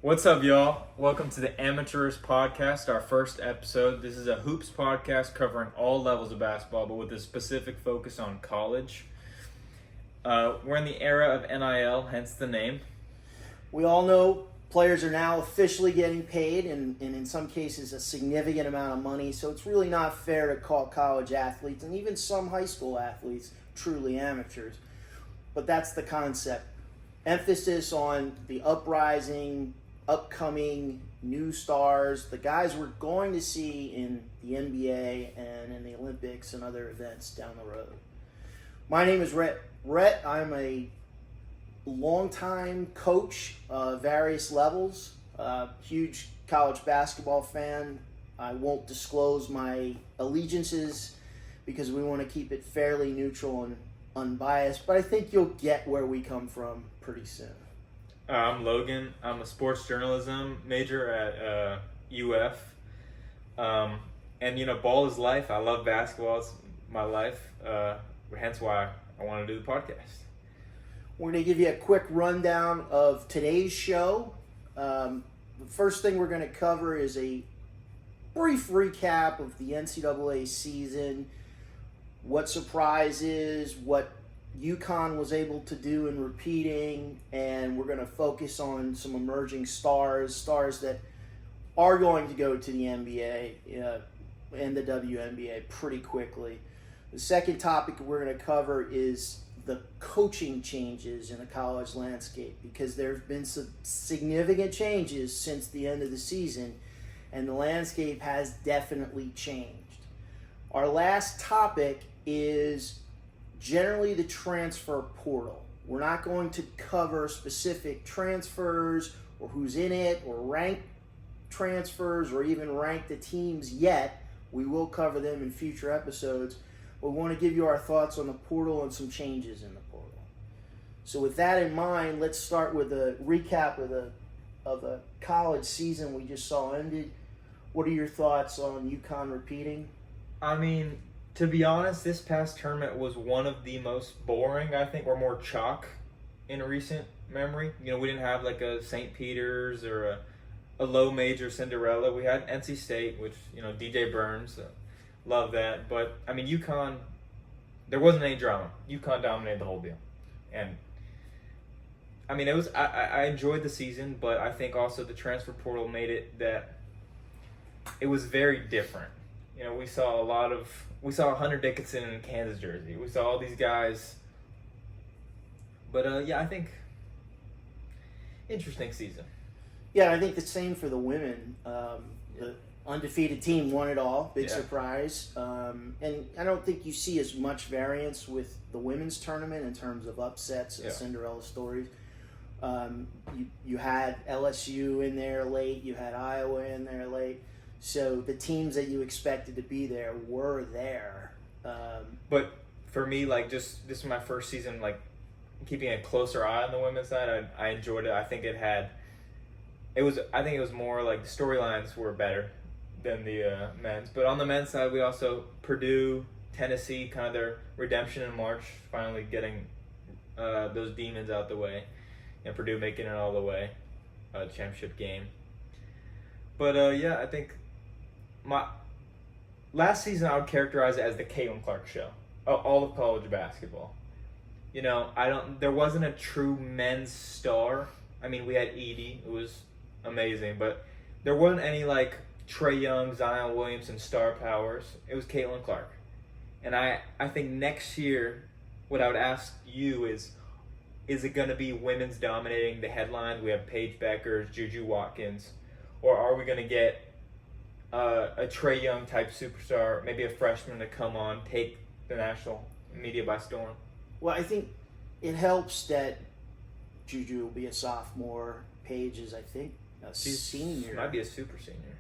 What's up, y'all? Welcome to the Amateurs Podcast, our first episode. This is a hoops podcast covering all levels of basketball, but with a specific focus on college. We're in the era of NIL, hence the name. We all know players are now officially getting paid, and in some cases a significant amount of money, so it's really not fair to call college athletes, and even some high school athletes, truly amateurs. But that's the concept. Emphasis on the upcoming new stars, the guys we're going to see in the NBA and in the Olympics and other events down the road. My name is Rhett. I'm a longtime coach, various levels, huge college basketball fan. I won't disclose my allegiances because we want to keep it fairly neutral and unbiased, but I think you'll get where we come from pretty soon. I'm Logan. I'm a sports journalism major at UF. And, ball is life. I love basketball. It's my life. Hence why I want to do the podcast. We're going to give you a quick rundown of today's show. The first thing we're going to cover is a brief recap of the NCAA season, what surprises, what UConn was able to do in repeating, and we're going to focus on some emerging stars that are going to go to the NBA and the WNBA pretty quickly. The second topic we're going to cover is the coaching changes in the college landscape, because there have been some significant changes since the end of the season, and the landscape has definitely changed. Our last topic is generally the transfer portal. We're not going to cover specific transfers or who's in it or rank transfers or even rank the teams yet. We will cover them in future episodes. But we want to give you our thoughts on the portal and some changes in the portal. So with that in mind, let's start with a recap of the college season we just saw ended. What are your thoughts on UConn repeating? To be honest, this past tournament was one of the most boring, I think, or more chalk in recent memory. We didn't have like a St. Peter's or a low major Cinderella. We had NC State, which, DJ Burns, love that. But, UConn, there wasn't any drama. UConn dominated the whole deal. And, it was, I enjoyed the season, but I think also the transfer portal made it that it was very different. We saw 100 Dickinson in a Kansas jersey. We saw all these guys. But, I think interesting season. Yeah, I think the same for the women. The undefeated team won it all. Big surprise. And I don't think you see as much variance with the women's tournament in terms of upsets and Cinderella stories. You had LSU in there late. You had Iowa in there late. So the teams that you expected to be there were there. But for me, this is my first season, keeping a closer eye on the women's side. I enjoyed it. I think it was more like the storylines were better than the men's. But on the men's side, we also Purdue, Tennessee, kind of their redemption in March, finally getting those demons out the way, and Purdue making it all the way, championship game. But I think my last season I would characterize it as the Caitlin Clark show, all of college basketball. There wasn't a true men's star. We had Edie, it was amazing, but there wasn't any Trae Young, Zion Williamson star powers. It was Caitlin Clark. And I think next year, what I would ask you is it going to be women's dominating the headlines? We have Paige Beckers, Juju Watkins, or are we going to get a Trae Young type superstar, maybe a freshman to come on, take the national media by storm? Well, I think it helps that Juju will be a sophomore. Paige is, I think, She's senior. Might be a super senior.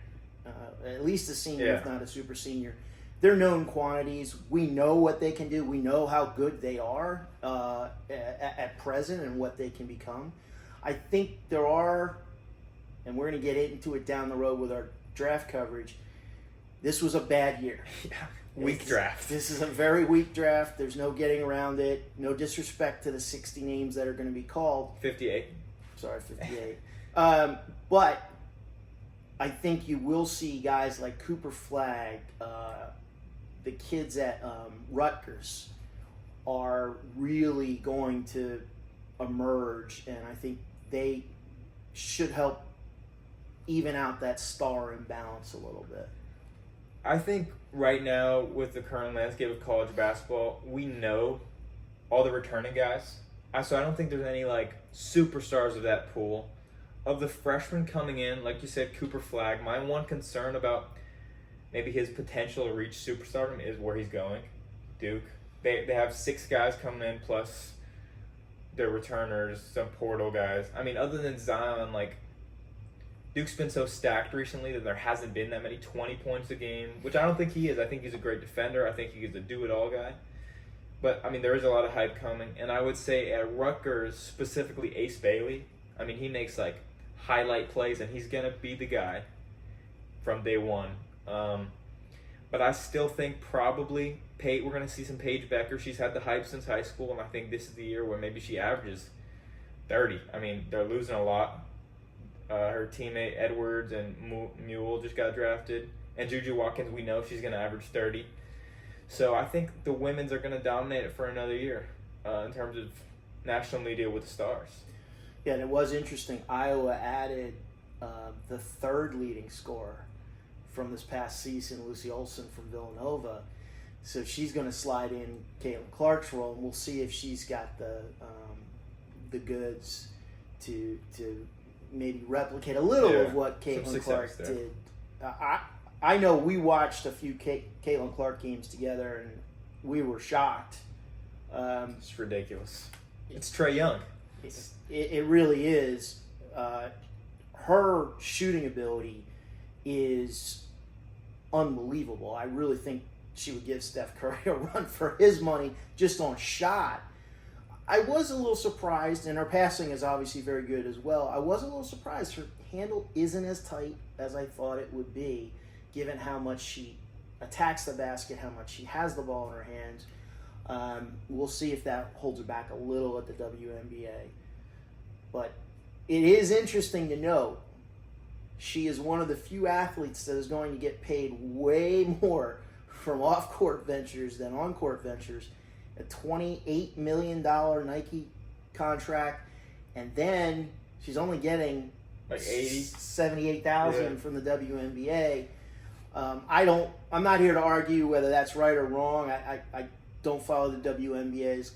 At least a senior, if not a super senior. They're known quantities. We know what they can do. We know how good they are at present and what they can become. I think there are, and we're going to get into it down the road with our draft coverage, this was a bad year. Weak draft. This is a very weak draft. There's no getting around it. No disrespect to the 60 names that are going to be called. 58. Sorry, 58. But I think you will see guys like Cooper Flagg, the kids at Rutgers are really going to emerge, and I think they should help even out that star imbalance a little bit. I think right now, with the current landscape of college basketball, we know all the returning guys. So I don't think there's any like superstars of that pool. Of the freshmen coming in, like you said, Cooper Flagg, my one concern about maybe his potential to reach superstardom is where he's going. Duke. They have 6 guys coming in plus their returners, some portal guys. I mean, other than Zion, like, Duke's been so stacked recently that there hasn't been that many 20 points a game, which I don't think he is. I think he's a great defender. I think he's a do-it-all guy. But, I mean, there is a lot of hype coming. And I would say at Rutgers, specifically Ace Bailey, I mean, he makes, like, highlight plays, and he's going to be the guy from day one. But I still think probably we're going to see some Paige Becker. She's had the hype since high school, and I think this is the year where maybe she averages 30. I mean, they're losing a lot. Her teammate Edwards and Mule just got drafted. And Juju Watkins, we know she's going to average 30. So I think the women's are going to dominate it for another year in terms of national media with the stars. Yeah, and it was interesting. Iowa added the 3rd leading scorer from this past season, Lucy Olson from Villanova. So she's going to slide in Caitlin Clark's role, and we'll see if she's got the goods to maybe replicate a little of what Caitlin Clark did. I know we watched a few Caitlin Clark games together, and we were shocked. It's ridiculous. It's Trae Young. It really is. Her shooting ability is unbelievable. I really think she would give Steph Curry a run for his money just on shot. I was a little surprised, and her passing is obviously very good as well. I was a little surprised her handle isn't as tight as I thought it would be, given how much she attacks the basket, how much she has the ball in her hands. We'll see if that holds her back a little at the WNBA. But it is interesting to note she is one of the few athletes that is going to get paid way more from off-court ventures than on-court ventures. A $28 million Nike contract, and then she's only getting like 80, $78,000 from the WNBA. I'm not here to argue whether that's right or wrong. I don't follow the WNBA's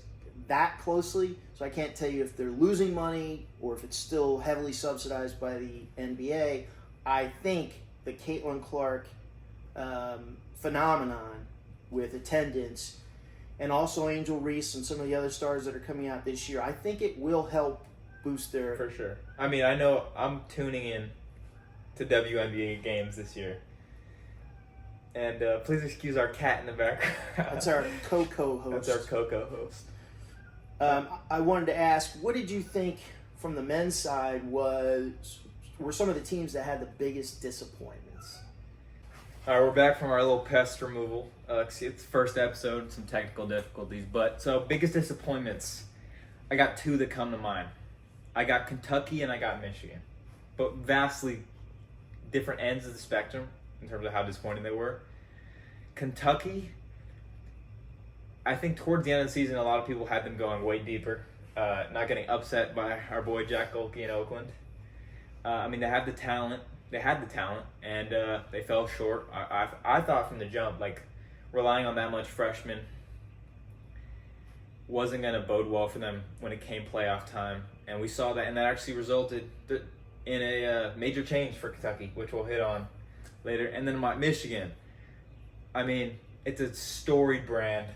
that closely, so I can't tell you if they're losing money or if it's still heavily subsidized by the NBA. I think the Caitlin Clark phenomenon with attendance, and also Angel Reese and some of the other stars that are coming out this year, I think it will help boost their... For sure. I mean, I know I'm tuning in to WNBA games this year. And please excuse our cat in the background. That's our co-host. That's our co-host. I wanted to ask, what did you think from the men's side were some of the teams that had the biggest disappointments? All right, we're back from our little pest removal. It's the first episode, some technical difficulties. But so biggest disappointments, I got 2 that come to mind. I got Kentucky and I got Michigan, but vastly different ends of the spectrum in terms of how disappointing they were. Kentucky, I think towards the end of the season, a lot of people had them going way deeper, not getting upset by our boy Jack Golke in Oakland. I mean, they had the talent, and they fell short. I thought from the jump, like, relying on that much freshman wasn't going to bode well for them when it came playoff time. And we saw that, and that actually resulted in a major change for Kentucky, which we'll hit on later. And then Michigan, I mean, it's a storied brand.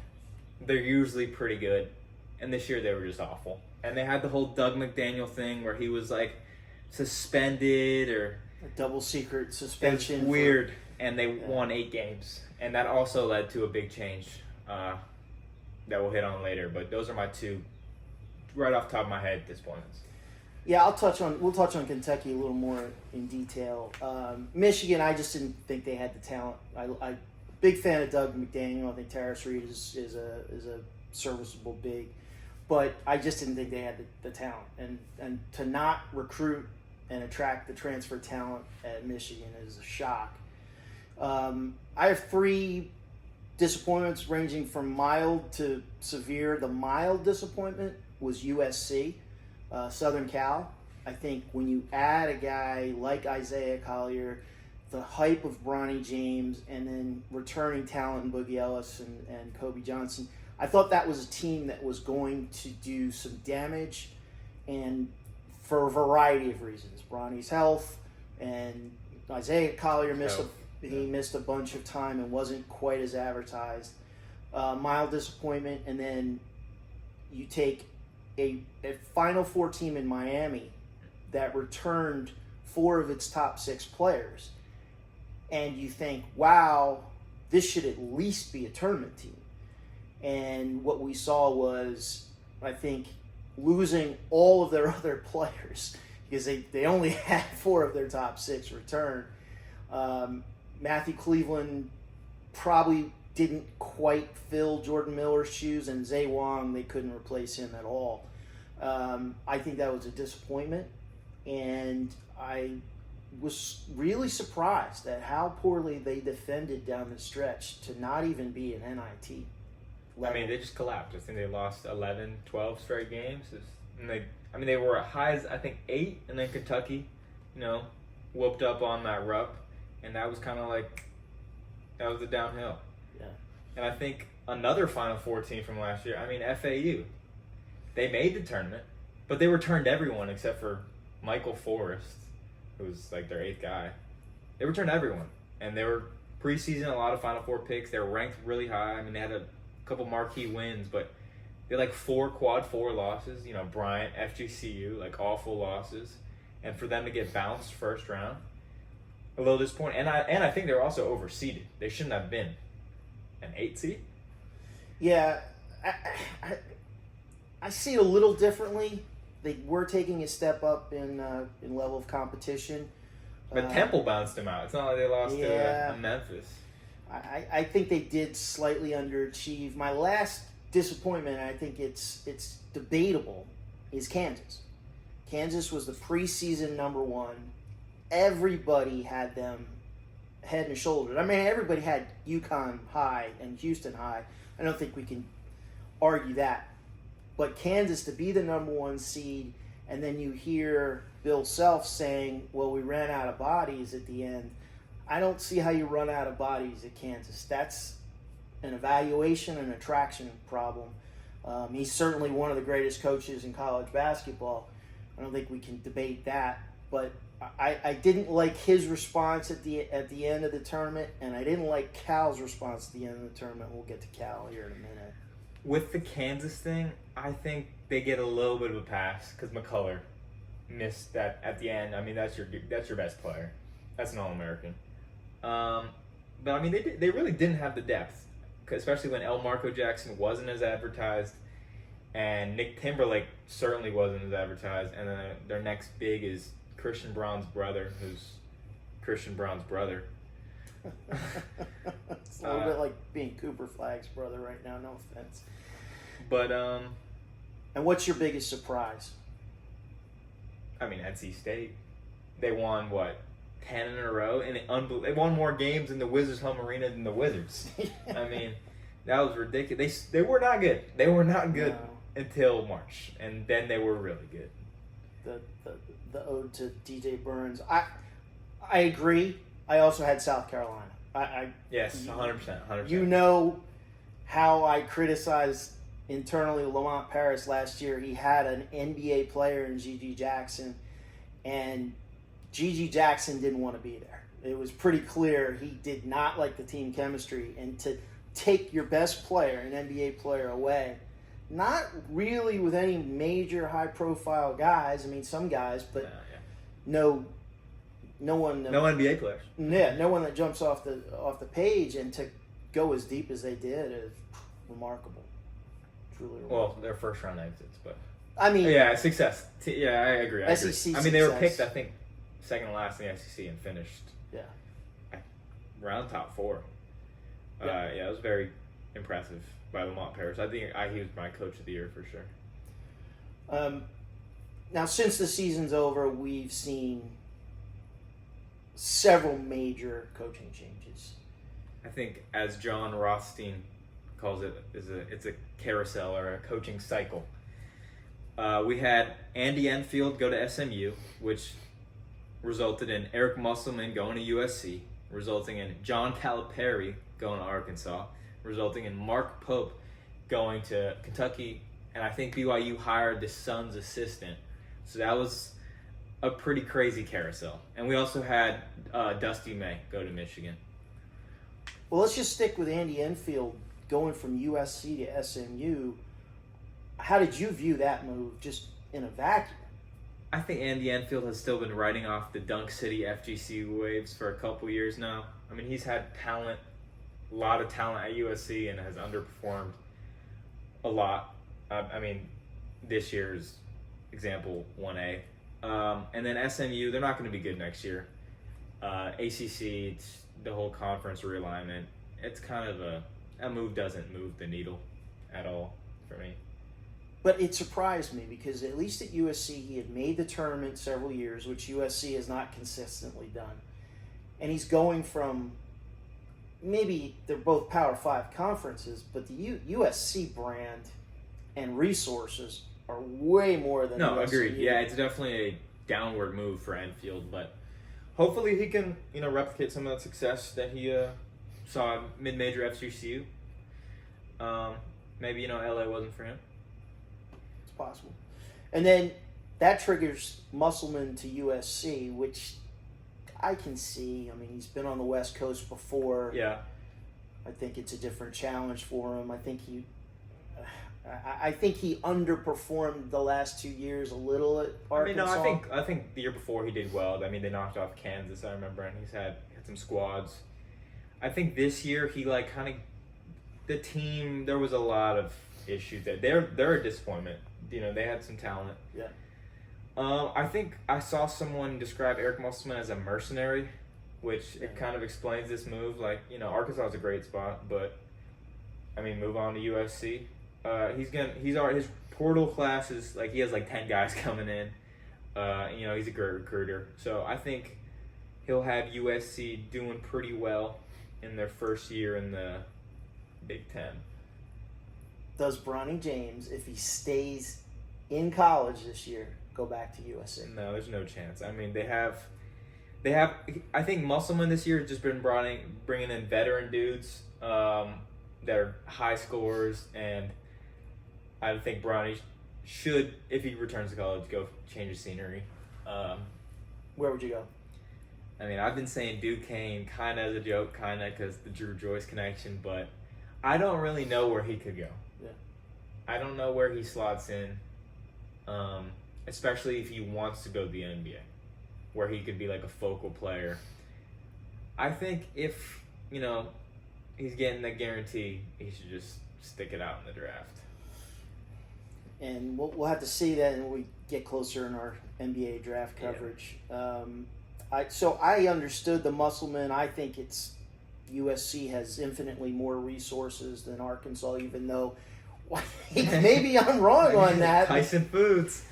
They're usually pretty good. And this year they were just awful. And they had the whole Doug McDaniel thing where he was, like, suspended or... A double secret suspension. It's weird. And they won 8 games. And that also led to a big change that we'll hit on later. But those are my 2, right off the top of my head, disappointments. Yeah, we'll touch on Kentucky a little more in detail. Michigan, I just didn't think they had the talent. I big fan of Doug McDaniel. I think Terrace Reed is a serviceable big, but I just didn't think they had the talent. And to not recruit and attract the transfer talent at Michigan is a shock. I have 3 disappointments ranging from mild to severe. The mild disappointment was USC, Southern Cal. I think when you add a guy like Isaiah Collier, the hype of Bronny James, and then returning talent in Boogie Ellis and Kobe Johnson, I thought that was a team that was going to do some damage, and for a variety of reasons. Bronny's health, and Isaiah Collier missed a bunch of time and wasn't quite as advertised. Mild disappointment, and then you take a Final Four team in Miami that returned 4 of its top 6 players, and you think, wow, this should at least be a tournament team. And what we saw was, I think, losing all of their other players because they only had 4 of their top 6 return. Matthew Cleveland probably didn't quite fill Jordan Miller's shoes, and Zay Wong, they couldn't replace him at all. I think that was a disappointment, and I was really surprised at how poorly they defended down the stretch to not even be an NIT level. I mean, they just collapsed. I think they lost 11, 12 straight games. And they were at highs, I think, 8, and then Kentucky, whooped up on that Rupp, and that was kind of like, that was the downhill. Yeah. And I think another Final Four team from last year, FAU, they made the tournament, but they returned everyone except for Michael Forrest, who was like their 8th guy. They returned everyone, and they were preseason, a lot of Final Four picks. They were ranked really high. I mean, they had a couple marquee wins, but they had like 4 quad 4 losses. Bryant, FGCU, like awful losses, and for them to get bounced first round, a little disappointing. And I think they were also overseeded. They shouldn't have been an 8 seed. Yeah, I see it a little differently. They were taking a step up in level of competition. But Temple bounced them out. It's not like they lost to Memphis. I think they did slightly underachieve. My last disappointment, and I think it's debatable, is Kansas. Kansas was the preseason number 1. Everybody had them head and shoulders. I mean, everybody had UConn high and Houston high. I don't think we can argue that. But Kansas to be the number 1 seed, and then you hear Bill Self saying, well, we ran out of bodies at the end. I don't see how you run out of bodies at Kansas. That's an evaluation and attraction problem. He's certainly one of the greatest coaches in college basketball. I don't think we can debate that. But I didn't like his response at the end of the tournament, and I didn't like Cal's response at the end of the tournament. We'll get to Cal here in a minute. With the Kansas thing, I think they get a little bit of a pass because McCullough missed that at the end. I mean, that's your best player. That's an All-American. But I mean, they really didn't have the depth, especially when El Marco Jackson wasn't as advertised, and Nick Timberlake certainly wasn't as advertised. And then their next big is Christian Braun's brother, who's Christian Braun's brother. It's a little bit like being Cooper Flagg's brother right now. No offense. But and what's your biggest surprise? I mean, NC State. They won 10 in a row, and they won more games in the Wizards' home arena than the Wizards. I mean, that was ridiculous. They were not good. They were not good until March, and then they were really good. The ode to DJ Burns. I agree. I also had South Carolina. Yes, 100%. You know how I criticized internally Lamont Paris last year. He had an NBA player in Gigi Jackson, and Gigi Jackson didn't want to be there. It was pretty clear he did not like the team chemistry, and to take your best player, an NBA player, away, not really with any major high-profile guys. I mean, some guys, but no one. No NBA players. Yeah, no one that jumps off the page, and to go as deep as they did is remarkable. Truly remarkable. Well, their first round exits, but I mean, success. I agree. SEC I mean, they were success. picked, I think, second to last in the SEC and finished around top 4. It was very impressive by Lamont Paris. I think he was my coach of the year for sure. Now, since the season's over, we've seen several major coaching changes. I think, as John Rothstein calls it, it's a carousel or a coaching cycle. We had Andy Enfield go to SMU, which resulted in Eric Musselman going to USC, resulting in John Calipari going to Arkansas, resulting in Mark Pope going to Kentucky, and I think BYU hired the son's assistant. So that was a pretty crazy carousel. And we also had Dusty May go to Michigan. Well, let's just stick with Andy Enfield going from USC to SMU. How did you view that move, just in a vacuum? I think Andy Enfield has still been riding off the Dunk City FGC waves for a couple years now. I mean, he's had talent, a lot of talent at USC, and has underperformed a lot. I mean, this year's example 1A. And then SMU, they're not going to be good next year. ACC, it's the whole conference realignment. It's kind of that move doesn't move the needle at all for me. But it surprised me because at least at USC he had made the tournament several years, which USC has not consistently done. And he's going from, maybe they're both Power 5 conferences, but the USC brand and resources are way more than No, USC. agreed. Yeah, it's definitely a downward move for Enfield, but hopefully he can, replicate some of that success that he saw at mid-major FGCU. Maybe, LA wasn't for him. It's possible. And then that triggers Musselman to USC, which I can see. I mean, he's been on the West Coast before. Yeah. I think it's a different challenge for him. I think he underperformed the last 2 years a little at Arkansas. I think the year before he did well. I mean, they knocked off Kansas, I remember, and he's had some squads. I think this year he the team, there was a lot of issues there. They're a disappointment. They had some talent. Yeah. I think I saw someone describe Eric Musselman as a mercenary, which it kind of explains this move. Arkansas is a great spot, but move on to USC. His portal class is he has 10 guys coming in. He's a great recruiter. So I think he'll have USC doing pretty well in their first year in the Big Ten. Does Bronny James, if he stays in college this year, go back to USC? No, there's no chance. I mean, they have. I think Musselman this year has just been bringing in veteran dudes that are high scorers, and I think Bronny should, if he returns to college, go change the scenery. Where would you go? I've been saying Duquesne kind of as a joke, kind of because the Drew Joyce connection, but I don't really know where he could go. Yeah. I don't know where he slots in, especially if he wants to go to the NBA, where he could be a focal player. I think if, he's getting the guarantee, he should just stick it out in the draft. And we'll have to see that when we get closer in our NBA draft coverage. Yeah. I understood the Musselman. I think it's USC has infinitely more resources than Arkansas, even though maybe I'm wrong on that. Tyson Foods.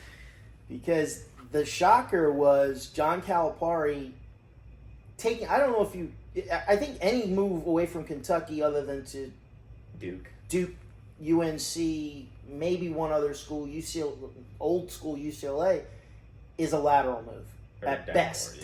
Because the shocker was John Calipari taking, I don't know if I think any move away from Kentucky other than to Duke, UNC, maybe one other school, old school UCLA, is a lateral move. Or at downward, best. yeah.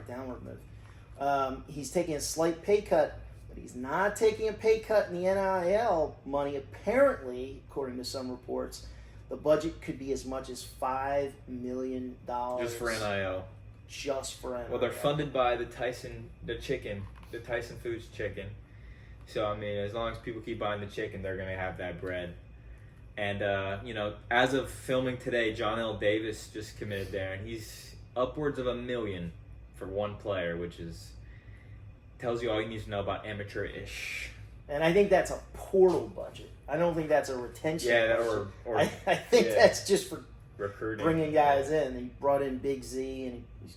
Downward move. He's taking a slight pay cut, but he's not taking a pay cut in the NIL money. Apparently, according to some reports, the budget could be as much as $5 million. Just for NIL. Just for NIL. Well, they're funded by the Tyson Foods chicken. So, as long as people keep buying the chicken, they're going to have that bread. And, as of filming today, John L. Davis just committed there, and he's upwards of $1 million for one player, which tells you all you need to know about amateur-ish. And I think that's a portal budget. I don't think that's a retention budget. or I think that's just for recruiting, bringing guys in. He brought in Big Z, and he's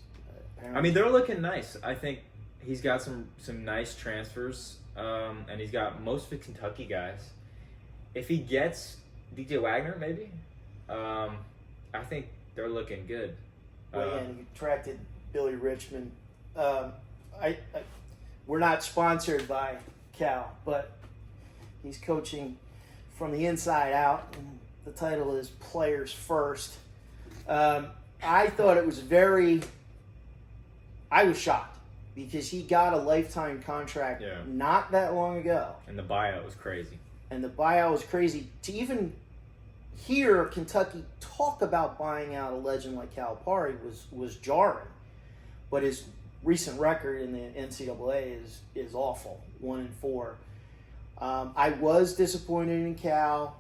apparently... they're looking nice. I think he's got some nice transfers, and he's got most of the Kentucky guys. If he gets DJ Wagner, maybe, I think they're looking good. And he attracted Billy Richmond. We're not sponsored by Cal, but he's coaching from the inside out. And the title is Players First. I thought it was I was shocked because he got a lifetime contract not that long ago. And the buyout was crazy. To even hear Kentucky talk about buying out a legend like Calipari was jarring. But his recent record in the NCAA is awful, 1-4. I was disappointed in Cal.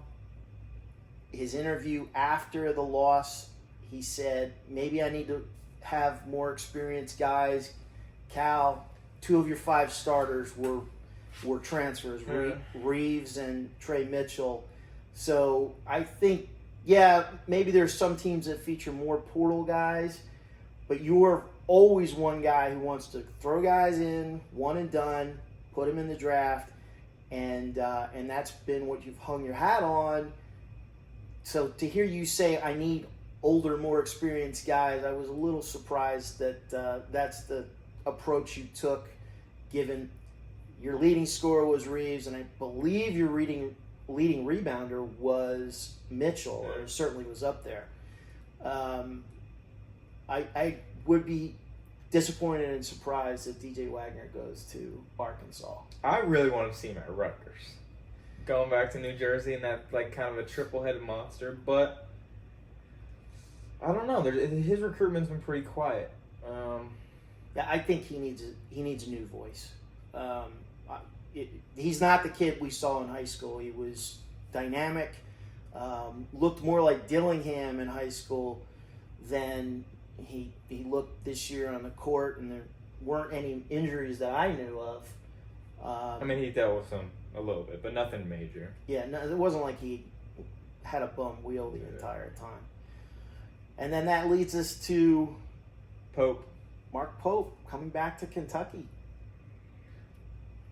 His interview after the loss, he said, maybe I need to have more experienced guys. Cal, 2 of your 5 starters were transfers, Reeves and Trey Mitchell. So I think, maybe there's some teams that feature more portal guys, but you're always one guy who wants to throw guys in, one and done, put them in the draft, and that's been what you've hung your hat on. So to hear you say, I need older, more experienced guys, I was a little surprised that that's the approach you took, given your leading scorer was Reeves, and I believe your leading rebounder was Mitchell, or certainly was up there. I would be disappointed and surprised if DJ Wagner goes to Arkansas. I really want to see him at Rutgers. Going back to New Jersey and that kind of a triple-headed monster, but I don't know. His recruitment's been pretty quiet. I think he needs a new voice. He's not the kid we saw in high school. He was dynamic, looked more like Dillingham in high school than he looked this year on the court, and there weren't any injuries that I knew of. He dealt with some a little bit, but nothing major. Yeah, no, it wasn't like he had a bum wheel the entire time. And then that leads us to Mark Pope coming back to Kentucky.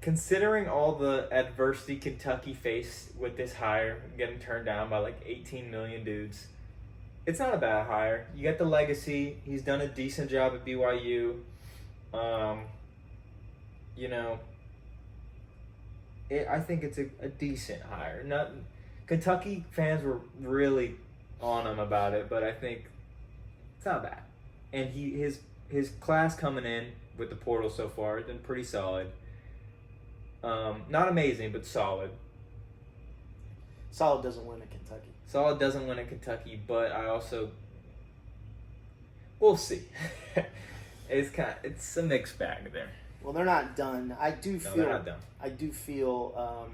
Considering all the adversity Kentucky faced with this hire, getting turned down by 18 million dudes, it's not a bad hire. You get the legacy. He's done a decent job at BYU. I think it's a decent hire. Kentucky fans were really on him about it, but I think it's not bad. And his class coming in with the portal so far has been pretty solid. Not amazing, but solid. Solid doesn't win at Kentucky. Solid doesn't win at Kentucky, but we'll see. It's a mixed bag there. Well, they're not done. They're not done. I do feel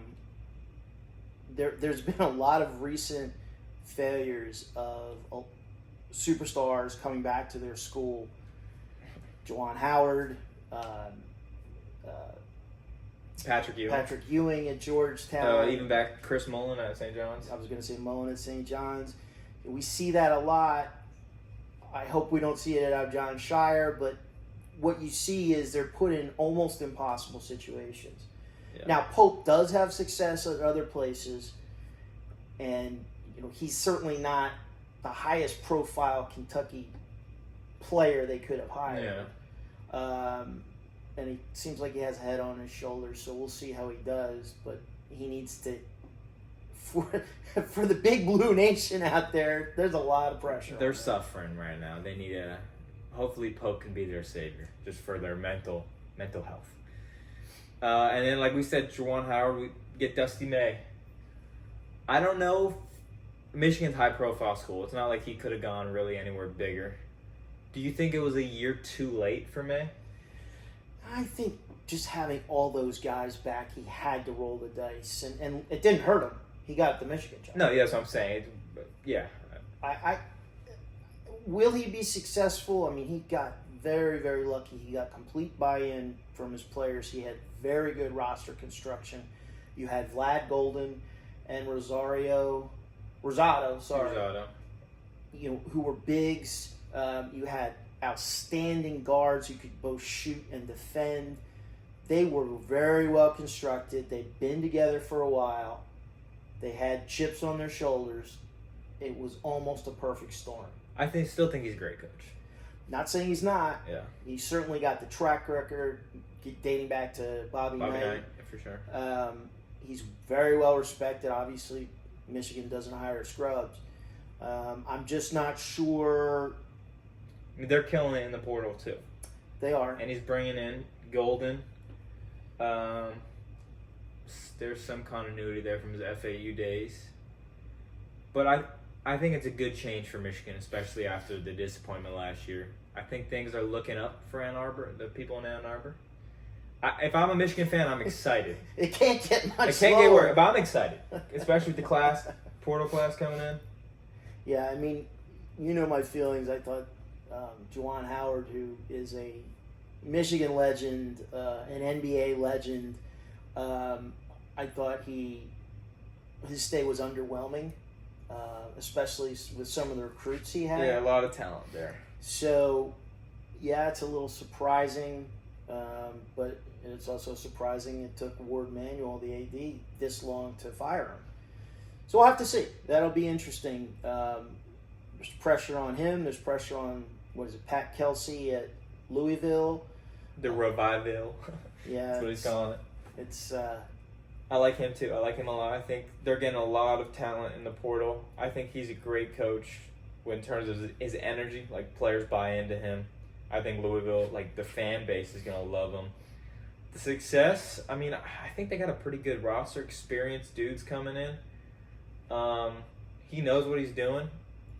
there's been a lot of recent failures of superstars coming back to their school. Juwan Howard, Patrick Ewing at Georgetown. Even back Chris Mullen at St. John's. I was going to say Mullen at St. John's. We see that a lot. I hope we don't see it at John Shire, but what you see is they're put in almost impossible situations. Yeah. Now, Pope does have success at other places, and he's certainly not the highest profile Kentucky player they could have hired. Yeah. And he seems like he has a head on his shoulders, so we'll see how he does. But he needs to, for the big blue nation out there, there's a lot of pressure. They're suffering right now. They need hopefully Pope can be their savior, just for their mental health. And then, like we said, Juwan Howard, we get Dusty May. I don't know. Michigan's high-profile school. It's not like he could have gone really anywhere bigger. Do you think it was a year too late for May? I think just having all those guys back, he had to roll the dice, and it didn't hurt him. He got the Michigan job. No, that's what I'm saying. Yeah. Will he be successful? I mean, he got very, very lucky. He got complete buy-in from his players. He had very good roster construction. You had Vlad Golden and Rosado, who were bigs. You had outstanding guards who could both shoot and defend. They were very well constructed. They'd been together for a while. They had chips on their shoulders. It was almost a perfect storm. Still think he's a great coach. Not saying he's not. Yeah. He's certainly got the track record dating back to Bobby Knight. For sure. He's very well respected. Obviously, Michigan doesn't hire scrubs. I'm just not sure. I mean, they're killing it in the portal too. They are. And he's bringing in Golden. There's some continuity there from his FAU days. But I think it's a good change for Michigan, especially after the disappointment last year. I think things are looking up for Ann Arbor, the people in Ann Arbor. If I'm a Michigan fan, I'm excited. It can't get much It can't get worse, but I'm excited, especially with the portal class coming in. Yeah, I mean, you know my feelings. I thought Juwan Howard, who is a Michigan legend, an NBA legend, I thought his stay was underwhelming, especially with some of the recruits he had. Yeah, a lot of talent there. So, yeah, it's a little surprising, but it's also surprising it took Ward Manuel, the AD, this long to fire him. So we'll have to see. That'll be interesting. There's pressure on him. There's pressure on, Pat Kelsey at Louisville. The Revival. Yeah. That's what he's calling it. It's... I like him too. I like him a lot. I think they're getting a lot of talent in the portal. I think he's a great coach in terms of his energy. Like, players buy into him. I think Louisville, like, the fan base is going to love him. The success, I mean, I think they got a pretty good roster. Experienced dudes coming in. He knows what he's doing.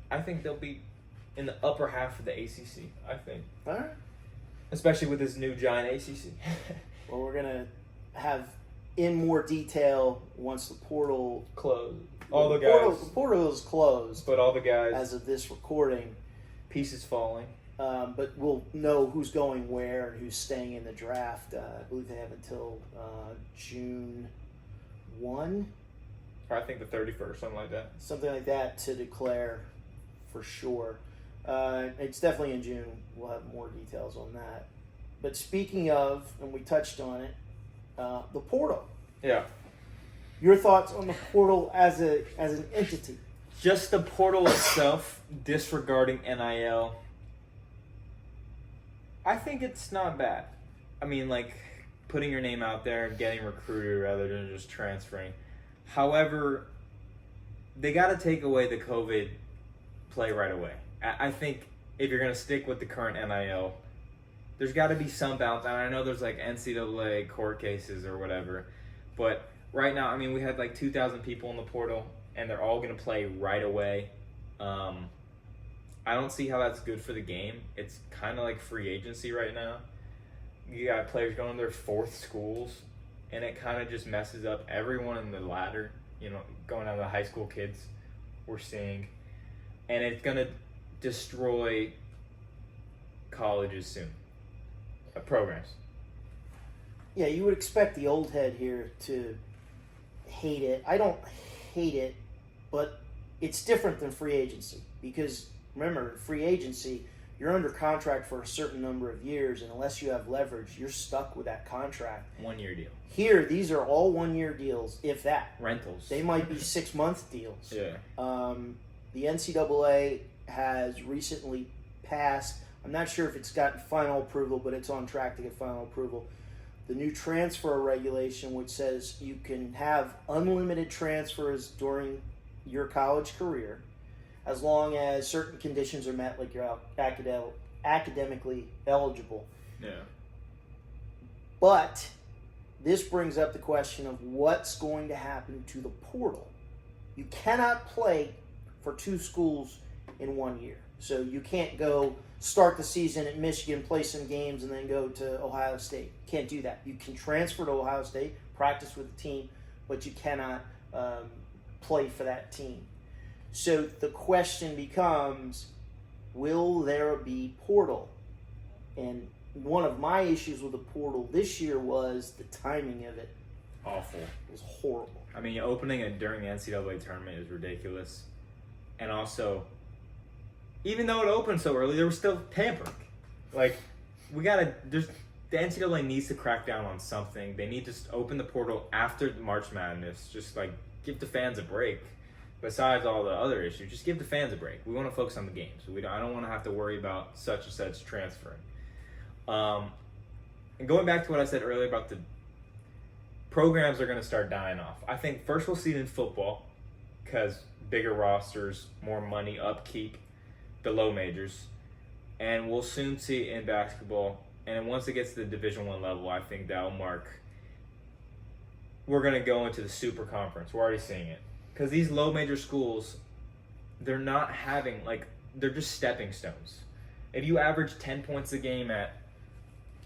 I think they'll be in the upper half of the ACC, I think. All right. Especially with this new giant ACC. Well, we're going to have in more detail once the portal closed. All the guys. The portal is closed. But all the guys. As of this recording. Pieces falling. But we'll know who's going where and who's staying in the draft. I believe they have until June 1. Or I think the 31st, something like that. Something like that to declare for sure. It's definitely in June. We'll have more details on that. But speaking of, and we touched on it, the portal. Yeah. Your thoughts on the portal as an entity? Just the portal itself, disregarding NIL. I think it's not bad. I mean, like, putting your name out there and getting recruited rather than just transferring. However, they got to take away the COVID play right away. I think if you're going to stick with the current NIL, there's got to be some balance. And I know there's, like, NCAA court cases or whatever. But right now, I mean, we had, like, 2,000 people in the portal, and they're all going to play right away. I don't see how that's good for the game. It's kind of like free agency right now. You got players going to their fourth schools, and it kind of just messes up everyone in the ladder, going down to the high school kids we're seeing. And it's going to destroy colleges soon, programs. Yeah, you would expect the old head here to hate it. I don't hate it, but it's different than free agency because remember, free agency, you're under contract for a certain number of years, and unless you have leverage, you're stuck with that contract. 1-year deal. Here, these are all 1-year deals, if that. Rentals. They might be 6-month deals. Yeah. The NCAA has recently passed, I'm not sure if it's gotten final approval, but it's on track to get final approval, the new transfer regulation, which says you can have unlimited transfers during your college career, as long as certain conditions are met, like you're academically eligible. Yeah. But this brings up the question of what's going to happen to the portal. You cannot play for 2 schools in 1 year. So you can't go start the season at Michigan, play some games, and then go to Ohio State. You can't do that. You can transfer to Ohio State, practice with the team, but you cannot play for that team. So the question becomes, will there be portal? And one of my issues with the portal this year was the timing of it. Awful. It was horrible. I mean, opening it during the NCAA tournament is ridiculous. And also, even though it opened so early, there was still tampering. Like, the NCAA needs to crack down on something. They need to open the portal after March Madness. Just, like, give the fans a break. besides all the other issues, just give the fans a break. We want to focus on the games. I don't want to have to worry about such and such transferring. And going back to what I said earlier about the programs are going to start dying off. I think first we'll see it in football because bigger rosters, more money, upkeep, the low majors. And we'll soon see it in basketball. And once it gets to the Division I level, I think that'll mark. We're going to go into the super conference. We're already seeing it. Because these low major schools, they're not having, they're just stepping stones. If you average 10 points a game at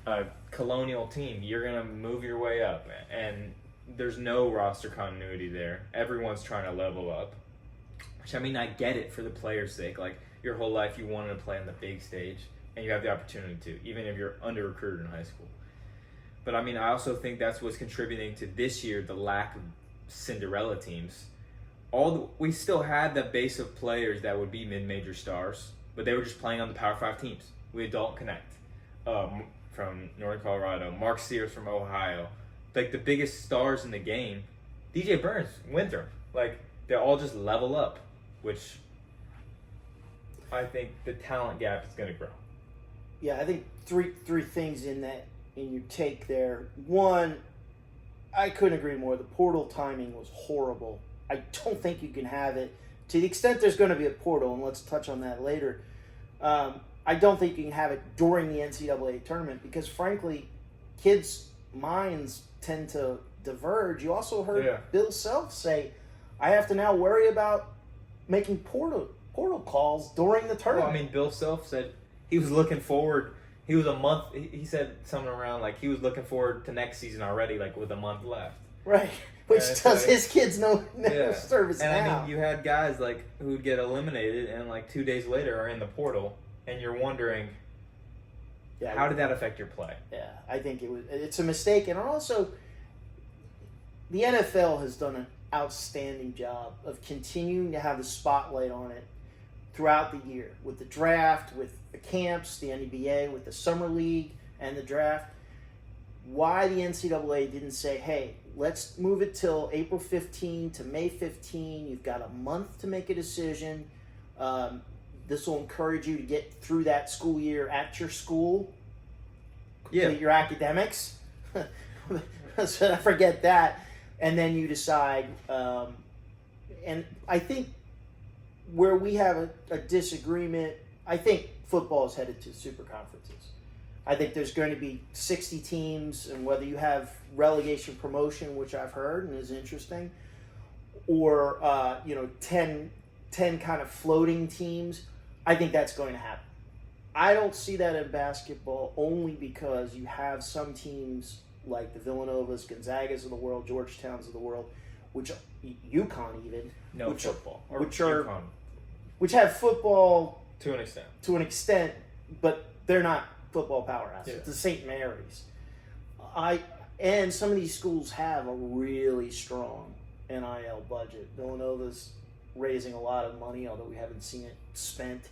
a colonial team, you're going to move your way up. And there's no roster continuity there. Everyone's trying to level up. Which, I get it for the players' sake. Your whole life you wanted to play on the big stage, and you have the opportunity to, even if you're under-recruited in high school. But, I also think that's what's contributing to this year, the lack of Cinderella teams. We still had the base of players that would be mid-major stars, but they were just playing on the Power 5 teams. We had Dalton Connect from Northern Colorado, Mark Sears from Ohio. The biggest stars in the game, DJ Burns, Winthrop. They all just level up, which I think the talent gap is going to grow. Yeah, I think three things in your take there. One, I couldn't agree more. The portal timing was horrible. I don't think you can have it. To the extent there's going to be a portal, and let's touch on that later, I don't think you can have it during the NCAA tournament because, frankly, kids' minds tend to diverge. You also heard Bill Self say, I have to now worry about making portal calls during the tournament. Well, Bill Self said he was looking forward. He was a month. He said something around he was looking forward to next season already, with a month left. Right, which does his kids no service and now. You had guys who would get eliminated and 2 days later are in the portal, and you're wondering, how did that affect your play? Yeah, I think it's a mistake, and also the NFL has done an outstanding job of continuing to have the spotlight on it throughout the year with the draft, with the camps, the NBA, with the summer league and the draft. Why the NCAA didn't say, hey, let's move it till April 15 to May 15. You've got a month to make a decision. This will encourage you to get through that school year at your school, complete your academics. So I forget that. And then you decide. And I think where we have a disagreement, I think football is headed to super conferences. I think there's going to be 60 teams, and whether you have relegation promotion, which I've heard and is interesting, or 10 kind of floating teams, I think that's going to happen. I don't see that in basketball only because you have some teams like the Villanovas, Gonzagas of the world, Georgetowns of the world, which UConn even, which have football to an extent, but they're not football powerhouses. Yeah. The St. Mary's, and some of these schools have a really strong NIL budget. Villanova's raising a lot of money, although we haven't seen it spent.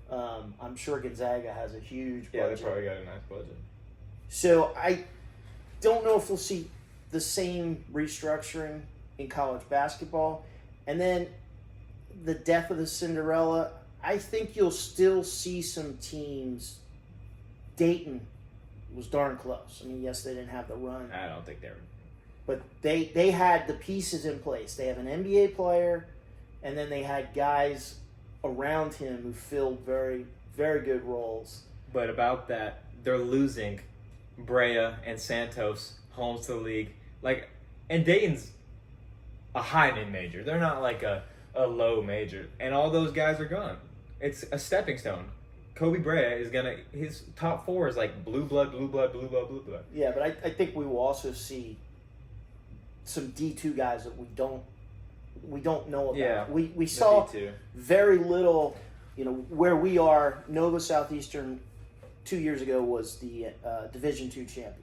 I'm sure Gonzaga has a huge budget. Yeah, they probably got a nice budget. So I don't know if we'll see the same restructuring in college basketball. And then the death of the Cinderella, I think you'll still see some teams. Dayton was darn close. Yes, they didn't have the run. I don't think they were. But they had the pieces in place. They have an NBA player, and then they had guys around him who filled very, very good roles. But about that, they're losing Brea and Santos, homes to the league. And Dayton's a high mid-major. They're not a low major. And all those guys are gone. It's a stepping stone. Kobe Brea is his top four is blue blood. Yeah, but I think we will also see some D2 guys that we don't know about. Yeah, we saw D2. Very little, where we are. Nova Southeastern 2 years ago was the Division II champion,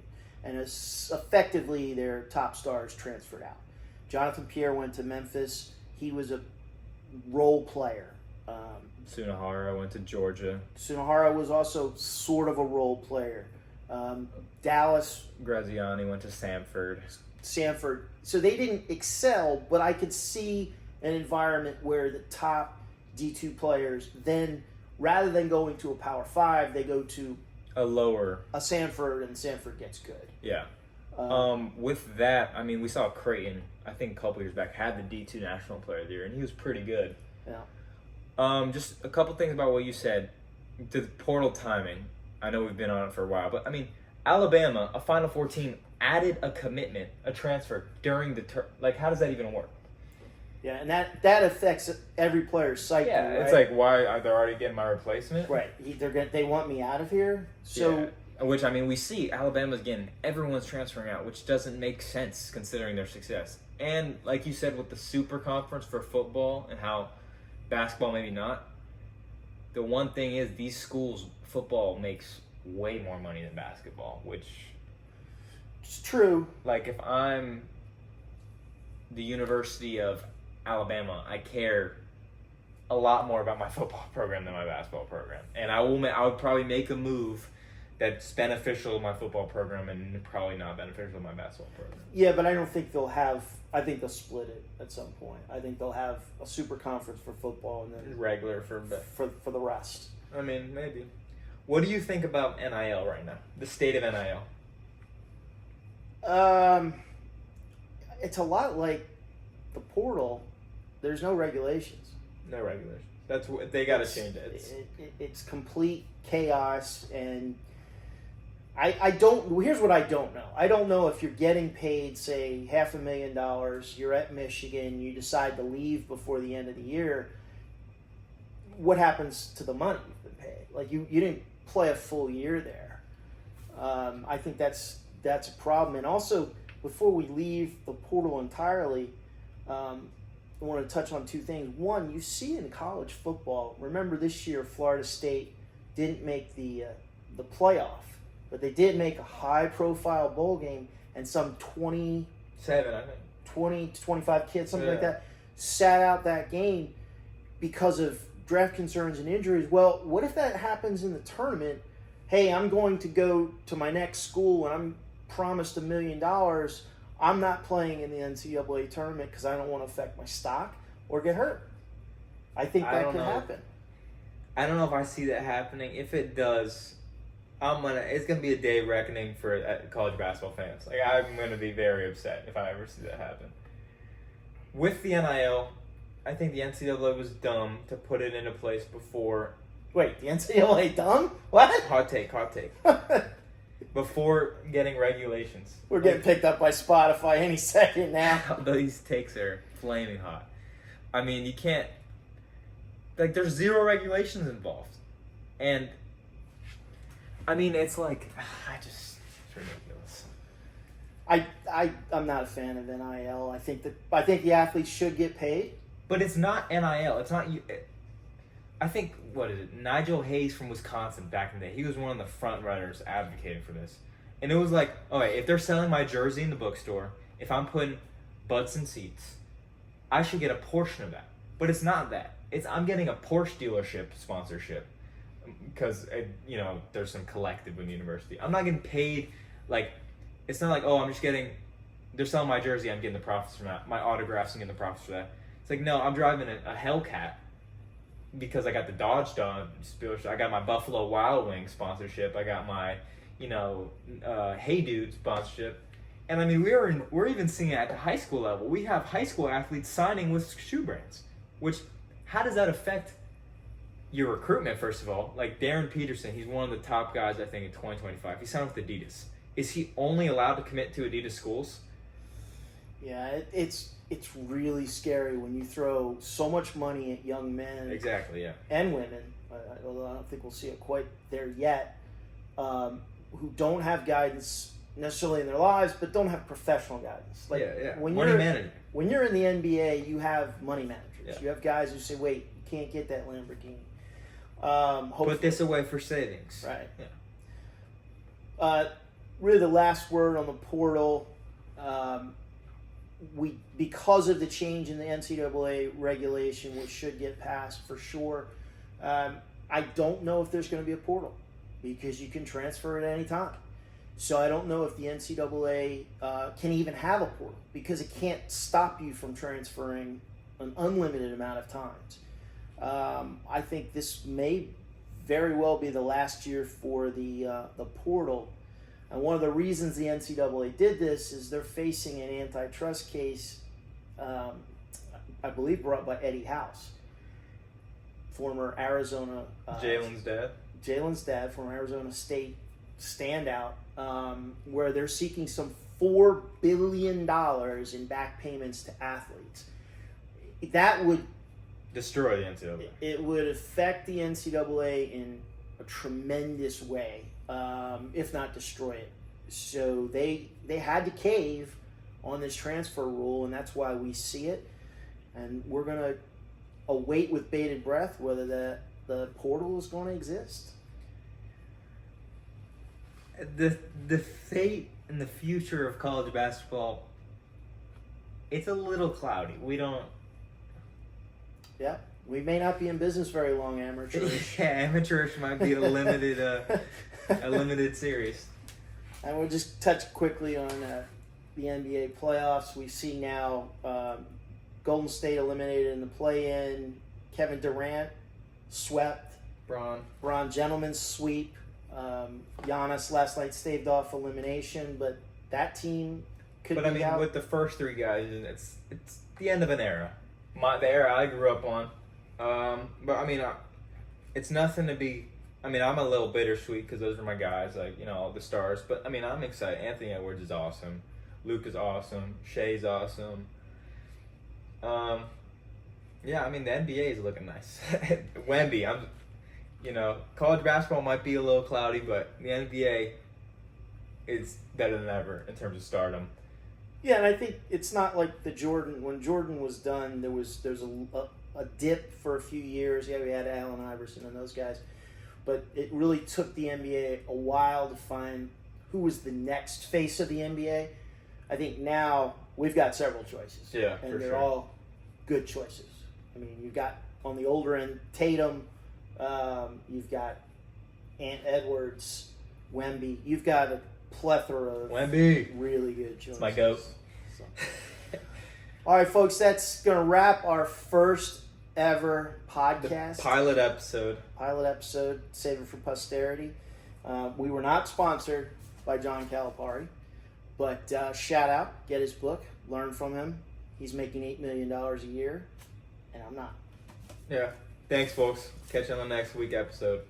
and it's effectively their top stars transferred out. Jonathan Pierre went to Memphis. He was a role player. Sunahara went to Georgia. Sunahara was also sort of a role player. Dallas. Graziani went to Samford. So they didn't excel, but I could see an environment where the top D2 players then, rather than going to a Power 5, they go to a Sanford, and Sanford gets good. Yeah. With that, I mean, we saw Creighton, I think a couple years back, had the D2 National Player of the Year, and he was pretty good. Yeah. Just a couple things about what you said. The portal timing, I know we've been on it for a while, but I mean, Alabama, a Final Four team, added a commitment, a transfer during the like, how does that even work? Yeah, and that affects every player's psyche. Yeah, right? it's like, why are they already getting my replacement? Right. They want me out of here. So, yeah. Which, I mean, we see Alabama's getting, everyone's transferring out, which doesn't make sense considering their success. And like you said, with the super conference for football and how basketball maybe not, the one thing is these schools, football makes way more money than basketball, which... It's true. Like, if I'm the University of Alabama, I care a lot more about my football program than my basketball program. And I would probably make a move that's beneficial to my football program and probably not beneficial to my basketball program. Yeah, but I don't think they'll have... I think they'll split it at some point. I think they'll have a super conference for football and then regular for the rest. I mean, maybe. What do you think about NIL right now? The state of NIL? It's a lot like the portal. There's no regulations. No regulations. That's what they got to change it. It's complete chaos, and I don't. Here's what I don't know. I don't know if you're getting paid, say, $500,000. You're at Michigan. You decide to leave before the end of the year. What happens to the money you've been paid? Like you didn't play a full year there. I think that's a problem. And also, before we leave the portal entirely, I want to touch on two things. One, you see in college football. Remember this year, Florida State didn't make the playoff. But they did make a high-profile bowl game, and some 20 to 25 kids, something like that, sat out that game because of draft concerns and injuries. Well, what if that happens in the tournament? Hey, I'm going to go to my next school, and I'm promised $1 million. I'm not playing in the NCAA tournament because I don't want to affect my stock or get hurt. I think that could happen. I don't know if I see that happening. If it does... it's gonna be a day of reckoning for college basketball fans. Like, I'm gonna be very upset if I ever see that happen. With the NIL, I think the NCAA was dumb to put it into place before. Wait, the NCAA dumb? What? Hot take. Before getting regulations. We're getting picked up by Spotify any second now. These takes are flaming hot. I mean, you can't. Like, there's zero regulations involved, and. I mean, it's like, it's ridiculous. I'm not a fan of NIL. I think the athletes should get paid. But it's not NIL. It's not you. I think, what is it? Nigel Hayes from Wisconsin back in the day. He was one of the front runners advocating for this. And it was like, okay, if they're selling my jersey in the bookstore, if I'm putting butts in seats, I should get a portion of that. But it's not that. I'm getting a Porsche dealership sponsorship. Because, there's some collective in the university. I'm not getting paid, like, it's not like, I'm just getting, they're selling my jersey, I'm getting the profits from that. My autographs, I'm getting the profits for that. It's like, no, I'm driving a Hellcat because I got the Dodge dealership. I got my Buffalo Wild Wings sponsorship. I got my, Hey Dude sponsorship. And, I mean, we're even seeing it at the high school level. We have high school athletes signing with shoe brands, which, how does that affect your recruitment, first of all? Like Darren Peterson, he's one of the top guys, I think, in 2025. He signed with Adidas. Is he only allowed to commit to Adidas schools? Yeah, it's really scary when you throw so much money at young men. Exactly, yeah. And women, although I don't think we'll see it quite there yet, who don't have guidance necessarily in their lives, but don't have professional guidance. Like, money management. When you're in the NBA, you have money managers. Yeah. You have guys who say, wait, you can't get that Lamborghini. Put this away for savings. Right. Yeah. Really, the last word on the portal. Because of the change in the NCAA regulation, which should get passed for sure. I don't know if there's going to be a portal because you can transfer at any time. So I don't know if the NCAA can even have a portal because it can't stop you from transferring an unlimited amount of times. I think this may very well be the last year for the portal. And one of the reasons the NCAA did this is they're facing an antitrust case, I believe brought by Eddie House, former Arizona Jalen's dad, from Arizona State standout, where they're seeking some $4 billion in back payments to athletes. That would destroy the NCAA. It would affect the NCAA in a tremendous way, if not destroy it. So they had to cave on this transfer rule, and that's why we see it. And we're going to await with bated breath whether the portal is going to exist. The fate and the future of college basketball, it's a little cloudy. We don't... Yeah, we may not be in business very long, amateurish. Yeah, amateurish might be a limited series. And we'll just touch quickly on the NBA playoffs. We see now Golden State eliminated in the play-in. Kevin Durant swept. Bron gentleman's sweep. Giannis last night staved off elimination, but that team could be out. But I mean, with the first three guys, it's the end of an era. The era I grew up on. But I mean, it's nothing to be. I mean, I'm a little bittersweet because those are my guys, like, you know, all the stars. But I mean, I'm excited. Anthony Edwards is awesome. Luke is awesome. Shea's awesome. Yeah, I mean, the NBA is looking nice. Wemby, college basketball might be a little cloudy, but the NBA is better than ever in terms of stardom. Yeah, and I think it's not like when Jordan was done, there's a dip for a few years. Yeah, we had Allen Iverson and those guys. But it really took the NBA a while to find who was the next face of the NBA. I think now we've got several choices. Yeah, and they're all good choices. I mean, you've got on the older end Tatum, you've got Ant Edwards, Wemby. You've got a plethora of really good choices. It's my goat. So. All right, folks, that's going to wrap our first ever podcast. The pilot episode. Save it for posterity. We were not sponsored by John Calipari, but shout out, get his book, learn from him. He's making $8 million a year, and I'm not. Yeah. Thanks, folks. Catch you on the next week episode.